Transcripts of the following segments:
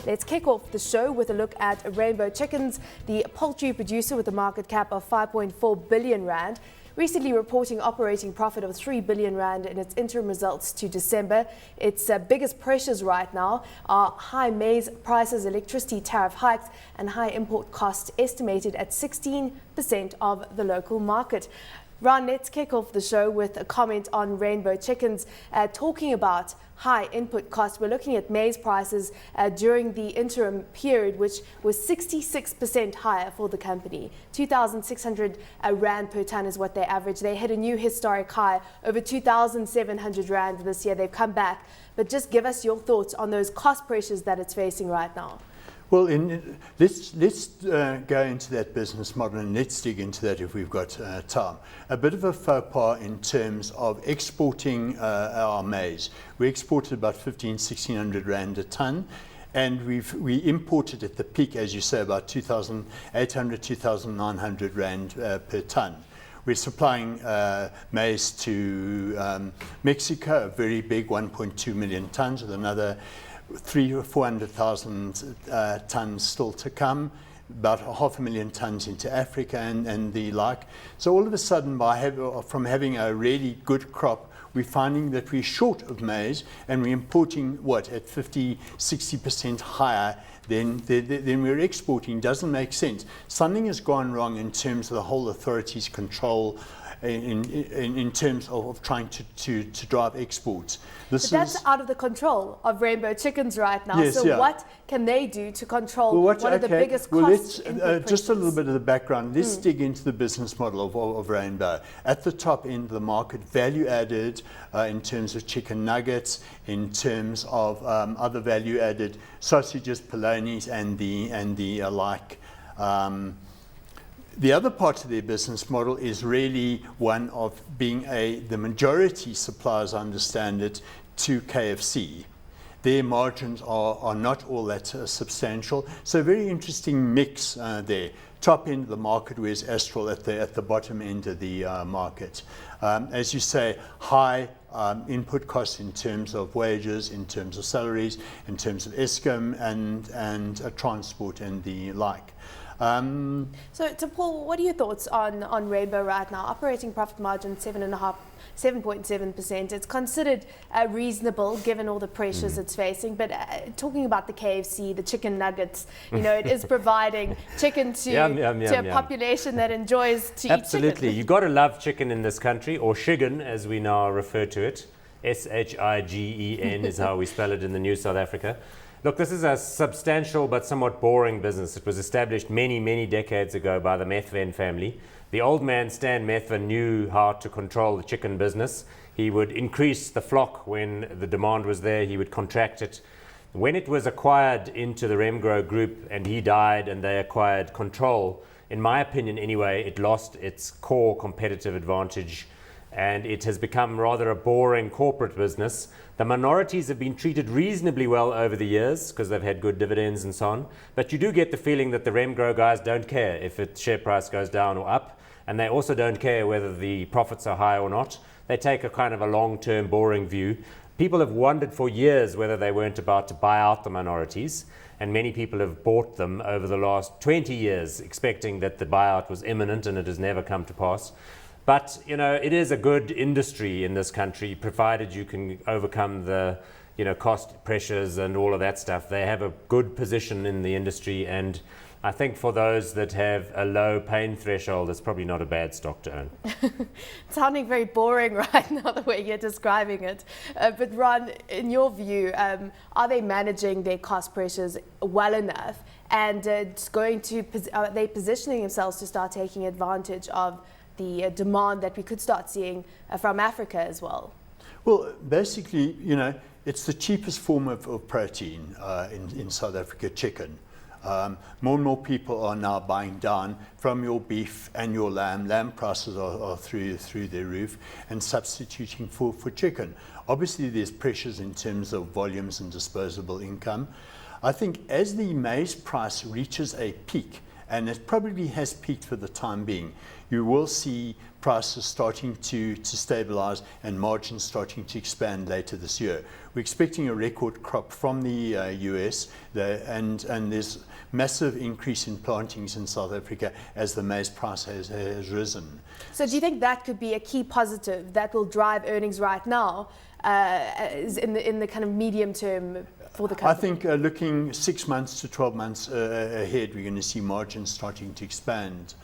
Let's kick off the show with a look at Rainbow Chickens, the poultry producer with a market cap of 5.4 billion rand. Recently reporting operating profit of 3 billion rand in its interim results to December. Its biggest pressures right now are high maize prices, electricity tariff hikes and high import costs estimated at 16% of the local market. Ron, let's kick off the show with a comment on Rainbow Chickens, talking about high input costs. We're looking at maize prices during the interim period, which was 66% higher for the company. 2,600 rand per tonne is what they average. They hit a new historic high, over 2,700 rand this year. They've come back. But just give us your thoughts on those cost pressures that it's facing right now. Well, let's go into that business model and let's dig into that if we've got time. A bit of a faux pas in terms of exporting our maize. We exported about 1,500–1,600 rand a tonne, and we imported at the peak, as you say, about 2,800–2,900 rand per tonne. We're supplying maize to Mexico, a very big 1.2 million tonnes, with another 300,000 or 400,000 tonnes still to come, about 500,000 tonnes into Africa and the like. So all of a sudden, from having a really good crop, we're finding that we're short of maize, and we're importing at 50–60% higher than we're exporting. Doesn't make sense. Something has gone wrong in terms of the whole authorities' control in terms of trying to drive exports. But that's out of the control of Rainbow Chickens right now. Yes, so yeah. What can they do to control one of the biggest costs? Just a little bit of the background. Let's dig into the business model of Rainbow. At the top end of the market, value added in terms of chicken nuggets, in terms of other value added sausages, polonies, and the like. The other part of their business model is really one of being the majority supplier, as I understand it, to KFC. Their margins are not all that substantial. So a very interesting mix there. Top end of the market, whereas Astral at the bottom end of the market. As you say, high input costs in terms of wages, in terms of salaries, in terms of Eskom and transport and the like. So Paul, what are your thoughts on Rainbow right now? Operating profit margin 7.7%. It's considered reasonable given all the pressures it's facing. But talking about the KFC, the chicken nuggets, it is providing chicken to a population that enjoys to Absolutely. eat chicken. You've got to love chicken in this country, or shigen as we now refer to it. SHIGEN is how we spell it in the New South Africa. Look, this is a substantial but somewhat boring business. It was established many, many decades ago by the Methven family. The old man, Stan Methven, knew how to control the chicken business. He would increase the flock when the demand was there. He would contract it. When it was acquired into the Remgro group and he died and they acquired control, in my opinion anyway, it lost its core competitive advantage and it has become rather a boring corporate business. The minorities have been treated reasonably well over the years because they've had good dividends and so on. But you do get the feeling that the Remgro guys don't care if its share price goes down or up. And they also don't care whether the profits are high or not. They take a kind of a long-term boring view. People have wondered for years whether they weren't about to buy out the minorities. And many people have bought them over the last 20 years, expecting that the buyout was imminent, and it has never come to pass. But, it is a good industry in this country, provided you can overcome the, cost pressures and all of that stuff. They have a good position in the industry, and I think for those that have a low pain threshold, it's probably not a bad stock to own. Sounding very boring right now, the way you're describing it. But Ron, in your view, are they managing their cost pressures well enough? And are they positioning themselves to start taking advantage of the demand that we could start seeing from Africa as well? Well, basically, it's the cheapest form of protein in South Africa, chicken. More and more people are now buying down from your beef and your lamb. Lamb prices are through their roof, and substituting for chicken. Obviously, there's pressures in terms of volumes and disposable income. I think as the maize price reaches a peak, and it probably has peaked for the time being. You will see prices starting to stabilize and margins starting to expand later this year. We're expecting a record crop from the US, and there's massive increase in plantings in South Africa as the maize price has risen. So do you think that could be a key positive that will drive earnings right now in the kind of medium term for the company? I think looking 6 months to 12 months ahead, we're going to see margins starting to expand.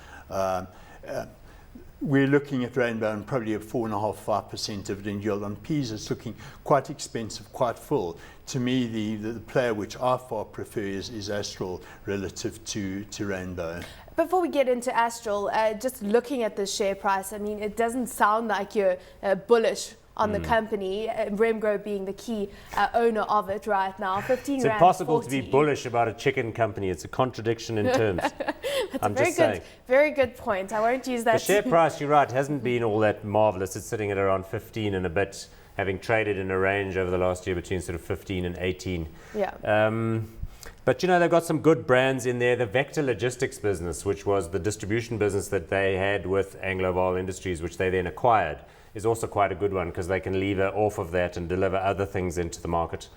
We're looking at Rainbow and probably a 4.5-5% dividend yield. On peas, it's looking quite expensive, quite full. To me, the player which I far prefer is Astral relative to Rainbow. Before we get into Astral, just looking at the share price, I mean, it doesn't sound like you're bullish on the company, Remgro being the key owner of it right now. 15 It's Rand impossible 40. to be bullish about a chicken company. It's a contradiction in terms. I'm just saying. Very good point. I won't use that. The share price, you're right, hasn't been all that marvelous. It's sitting at around 15 and a bit, having traded in a range over the last year between sort of 15 and 18. Yeah. But you know, they've got some good brands in there. The Vector Logistics business, which was the distribution business that they had with Anglo-Val Industries, which they then acquired, is also quite a good one because they can lever off of that and deliver other things into the market.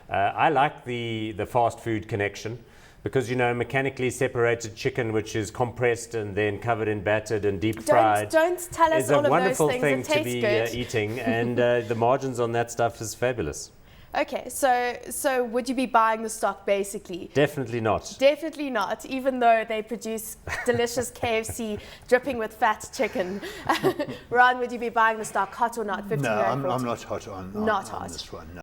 I like the fast food connection because, you know, mechanically separated chicken, which is compressed and then covered in battered and deep fried, don't tell us is all a of those wonderful things. thing It to tastes be good. eating, and the margins on that stuff is fabulous. Okay, so would you be buying the stock basically? Definitely not. Definitely not, even though they produce delicious KFC dripping with fat chicken. Ron, would you be buying the stock hot or not? 15 No, Rand I'm 40. not hot on Not hot. this one. No.